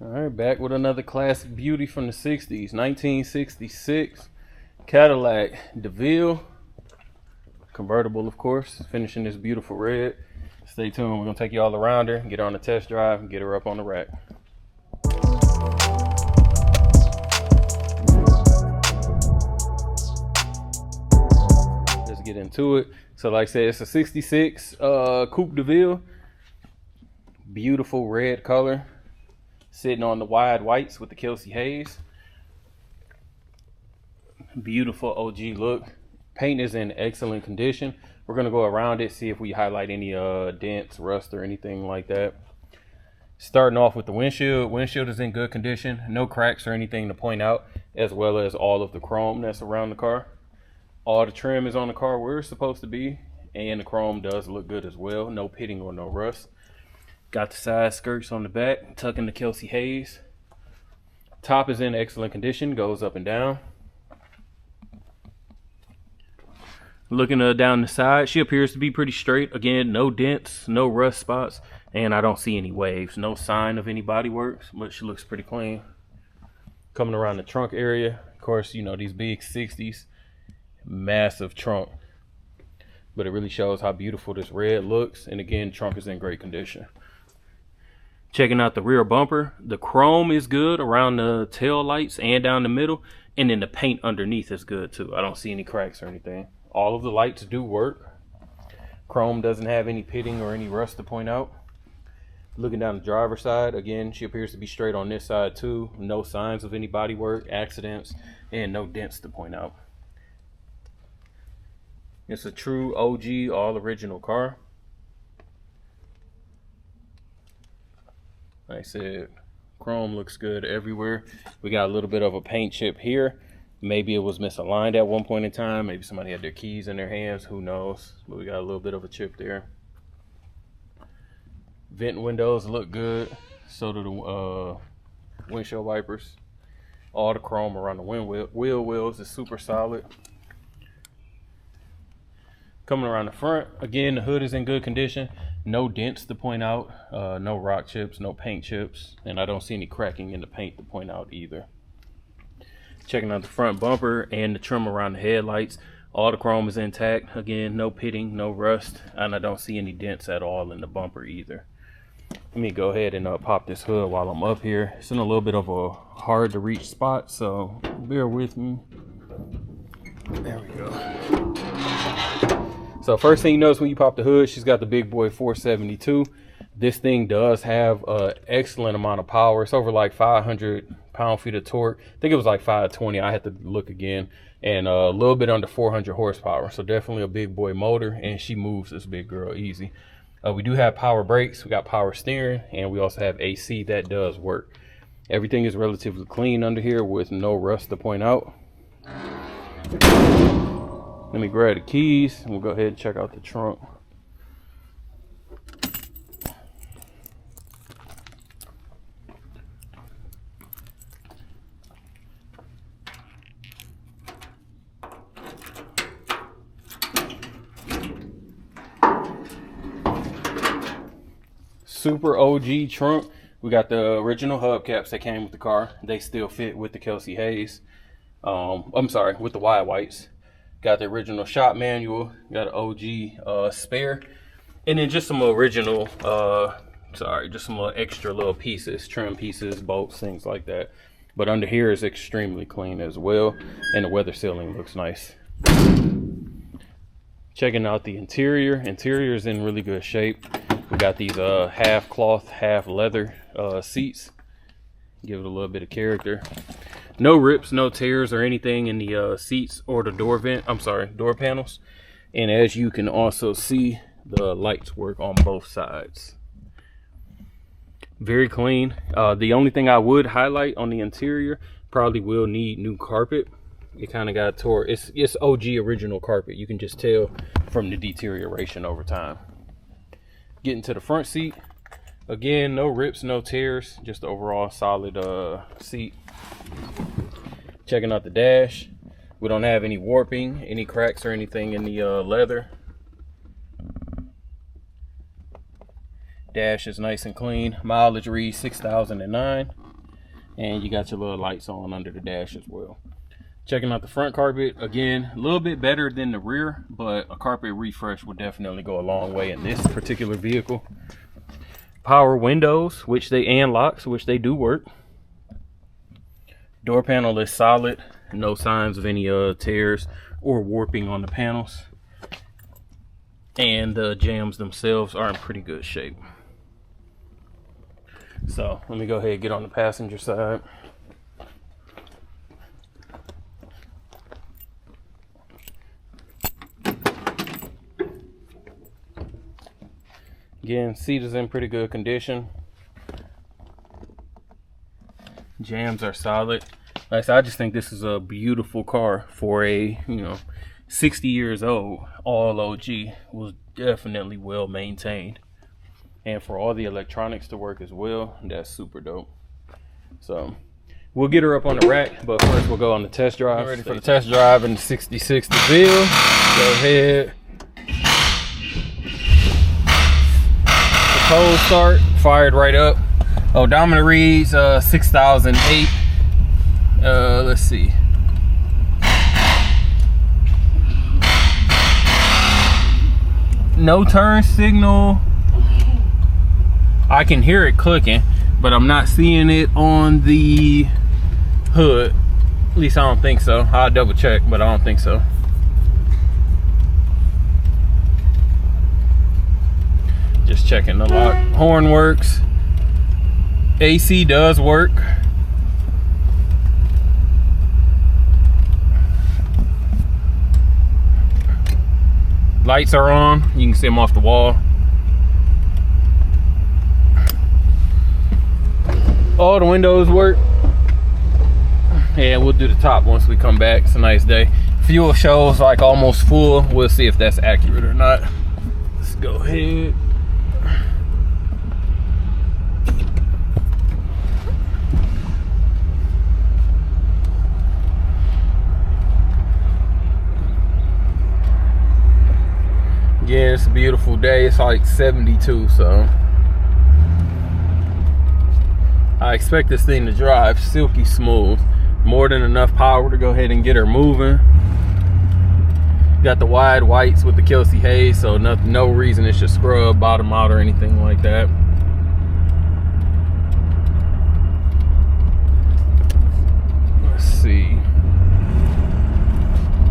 All right, back with another classic beauty from the 60s. 1966 Cadillac Deville. Convertible, of course. Finishing this beautiful red. Stay tuned. We're going to take you all around her, get her on a test drive, and get her up on the rack. Let's get into it. So like I said, it's a 66 Coupe Deville. Beautiful red color. Sitting on the wide whites with the Kelsey Hayes. Beautiful OG look. Paint is in excellent condition. We're going to go around it, see if we highlight any dents, rust, or anything like that. Starting off with the windshield. Windshield is in good condition. No cracks or anything to point out, as well as all of the chrome that's around the car. All the trim is on the car where it's supposed to be, and the chrome does look good as well. No pitting or no rust. Got the side skirts on the back, tucking the Kelsey Hayes. Top is in excellent condition, goes up and down. Looking down the side, she appears to be pretty straight. Again, no dents, no rust spots, and I don't see any waves. No sign of any body works, but she looks pretty clean. Coming around the trunk area, of course, you know, these big 60s, massive trunk. But it really shows how beautiful this red looks, and again, trunk is in great condition. Checking out the rear bumper, the chrome is good around the tail lights and down the middle, and then the paint underneath is good too. I don't see any cracks or anything. All of the lights do work. Chrome doesn't have any pitting or any rust to point out. Looking down the driver's side, again, she appears to be straight on this side too. No signs of any body work, accidents, and no dents to point out. It's a true OG, all original car. Like I said, chrome looks good everywhere. We got a little bit of a paint chip here. Maybe it was misaligned at one point in time. Maybe somebody had their keys in their hands. Who knows? But we got a little bit of a chip there. Vent windows look good. So do the windshield wipers. All the chrome around the wheel wells is super solid. Coming around the front, again, the hood is in good condition. No dents to point out, no rock chips, no paint chips, and I don't see any cracking in the paint to point out either. Checking out the front bumper and the trim around the headlights. All the chrome is intact. Again, no pitting, no rust, and I don't see any dents at all in the bumper either. Let me go ahead and pop this hood while I'm up here. It's in a little bit of a hard to reach spot, so bear with me. There we go. So first thing you notice when you pop the hood, she's got the big boy 472. This thing does have an excellent amount of power. It's over like 500 pound-feet of torque. I think it was like 520. I had to look again. And a little bit under 400 horsepower. So definitely a big boy motor, and she moves this big girl easy. We do have power brakes. We got power steering, and we also have AC that does work. Everything is relatively clean under here with no rust to point out. Let me grab the keys and we'll go ahead and check out the trunk. Super OG trunk. We got the original hubcaps that came with the car. They still fit with the Kelsey Hayes. I'm sorry, with the wide whites. Got the original shop manual, got an OG spare, and then just some original, just some little extra little pieces, trim pieces, bolts, things like that. But under here is extremely clean as well, and the weather sealing looks nice. Checking out the interior. Interior is in really good shape. We got these half cloth, half leather seats. Give it a little bit of character. No rips, no tears or anything in the seats or the door panels. And as you can also see, the lights work on both sides. Very clean. The only thing I would highlight on the interior, probably will need new carpet. It kind of got tore. It's OG original carpet. You can just tell from the deterioration over time. Getting to the front seat. Again, no rips, no tears, just overall solid seat. Checking out the dash. We don't have any warping, any cracks or anything in the leather. Dash is nice and clean. Mileage reads 6,009. And you got your little lights on under the dash as well. Checking out the front carpet, again, a little bit better than the rear, but a carpet refresh would definitely go a long way in this particular vehicle. Power windows, and locks, which they do work. Door panel is solid, no signs of any tears or warping on the panels. And the jambs themselves are in pretty good shape. So let me go ahead and get on the passenger side. Again, seat is in pretty good condition. Jambs are solid. Like I said, I just think this is a beautiful car for a, 60 years old. All OG was definitely well maintained. And for all the electronics to work as well, that's super dope. So we'll get her up on the rack, but first we'll go on the test drive. Ready for the test drive in the 66 Deville. Go ahead. Cold start, fired right up. Odometer reads 6,008. Let's see. No turn signal. I can hear it clicking, but I'm not seeing it on the hood. At least I don't think so. I'll double check, but I don't think so. Just checking the lock. Horn works. AC does work. Lights are on. You can see them off the wall. All the windows work. Yeah, we'll do the top once we come back. It's a nice day. Fuel shows like almost full. We'll see if that's accurate or not. Let's go ahead. Yeah, it's a beautiful day. It's like 72, so I expect this thing to drive silky smooth. More than enough power to go ahead and get her moving. Got the wide whites with the Kelsey haze, so no reason it should scrub, bottom out, or anything like that. Let's see.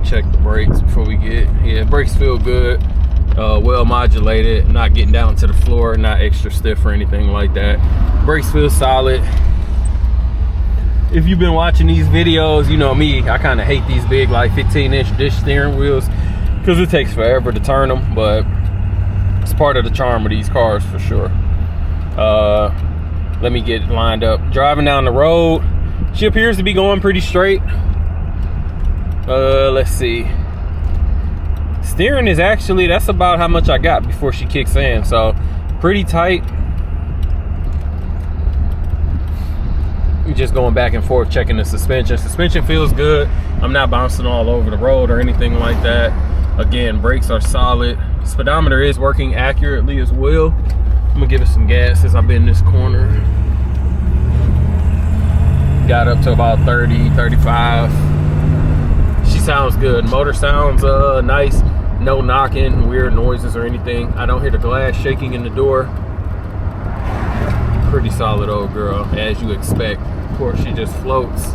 Check the brakes before we get. Yeah, brakes feel good. Well modulated, not getting down to the floor, not extra stiff or anything like that. Brakes feel solid. If you've been watching these videos, you know me, I kind of hate these big like 15-inch dish steering wheels because it takes forever to turn them, but it's part of the charm of these cars for sure. Let me get lined up. Driving down the road, she appears to be going pretty straight. Let's see. Steering is actually, that's about how much I got before she kicks in, so pretty tight. Just going back and forth checking the suspension. Suspension feels good. I'm not bouncing all over the road or anything like that. Again, brakes are solid. Speedometer is working accurately as well. I'm gonna give it some gas since I've been in this corner. Got up to about 30, 35. She sounds good. Motor sounds nice. No knocking, weird noises or anything. I don't hear the glass shaking in the door. Pretty solid old girl, as you expect. Of course, she just floats.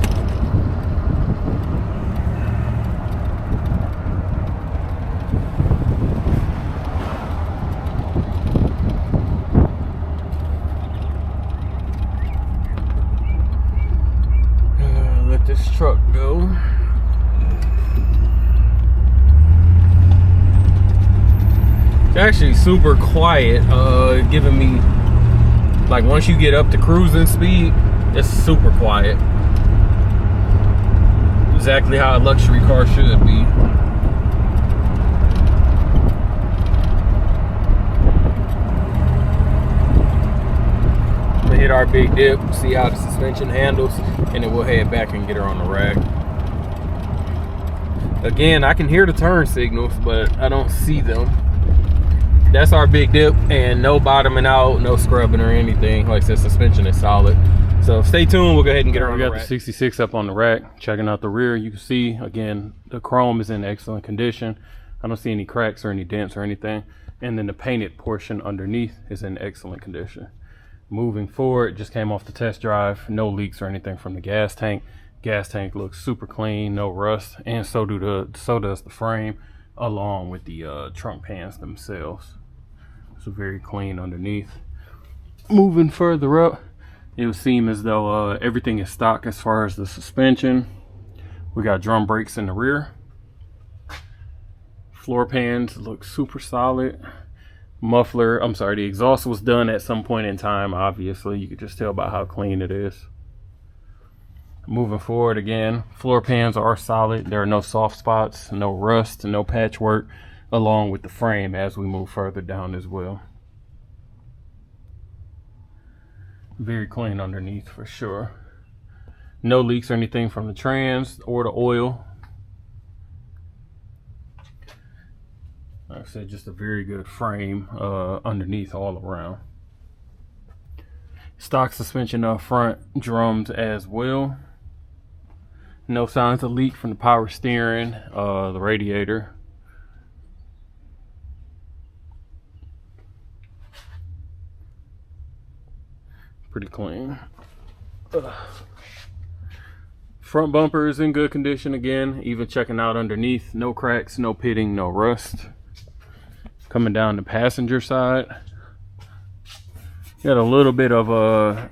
Let this truck go. It's actually super quiet, giving me, like, once you get up to cruising speed, it's super quiet. Exactly how a luxury car should be. I'm gonna hit our big dip, see how the suspension handles, and then we'll head back and get her on the rack. Again, I can hear the turn signals, but I don't see them. That's our big dip, and no bottoming out, no scrubbing or anything. Like I said, suspension is solid. So stay tuned, we'll go ahead and get her on the rack. We got the 66 up on the rack. Checking out the rear, you can see again the chrome is in excellent condition. I don't see any cracks or any dents or anything. And then the painted portion underneath is in excellent condition. Moving forward, just came off the test drive, no leaks or anything from the gas tank. Gas tank looks super clean, no rust, and so does the frame, along with the trunk pans themselves. So very clean underneath. Moving further up, it would seem as though everything is stock as far as the suspension. We got drum brakes in the rear. Floor pans look super solid. Muffler, I'm sorry, the exhaust was done at some point in time, obviously. You could just tell by how clean it is. Moving forward again, floor pans are solid. There are no soft spots, no rust, no patchwork, along with the frame as we move further down as well. Very clean underneath for sure. No leaks or anything from the trans or the oil. Like I said, just a very good frame underneath all around. Stock suspension up front, drums as well. No signs of leak from the power steering, the radiator. Pretty clean. Front bumper is in good condition again, even checking out underneath. No cracks, no pitting, no rust. Coming down the passenger side, got a little bit of a,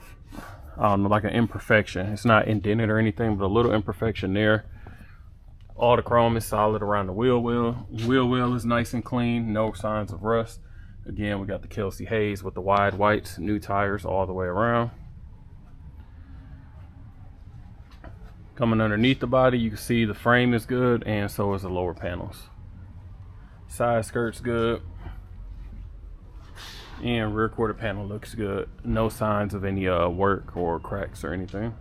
I don't know, like an imperfection. It's not indented or anything, but a little imperfection there. All the chrome is solid around the wheel well. Wheel well is nice and clean, no signs of rust. Again, we got the Kelsey Hayes with the wide whites, new tires all the way around. Coming underneath the body, you can see the frame is good, and so is the lower panels. Side skirt's good, and rear quarter panel looks good. No signs of any work or cracks or anything.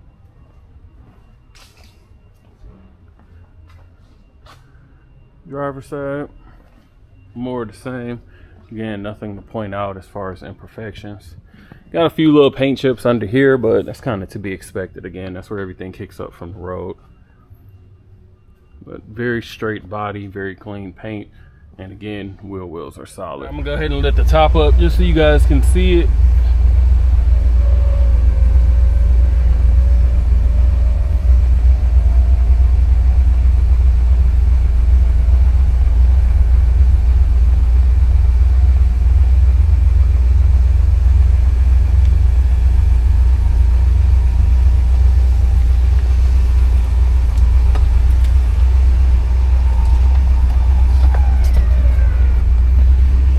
Driver's side, more of the same. Again, nothing to point out as far as imperfections. Got a few little paint chips under here, but that's kind of to be expected. Again, that's where everything kicks up from the road. But very straight body, very clean paint. And again, wheel wells are solid. I'm gonna go ahead and lift the top up just so you guys can see it.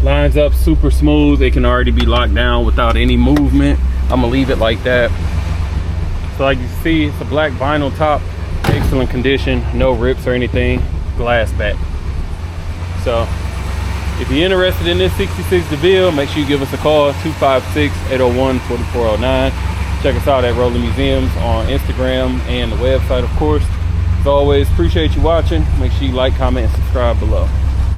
Lines up super smooth. It can already be locked down without any movement. I'm gonna leave it like that. So like you see, it's a black vinyl top, excellent condition, no rips or anything, glass back. So if you're interested in this 66 Deville, make sure you give us a call, 256-801-4409. Check us out at Rolling Museums on Instagram and the website, of course. As always, appreciate you watching. Make sure you like, comment, and subscribe below.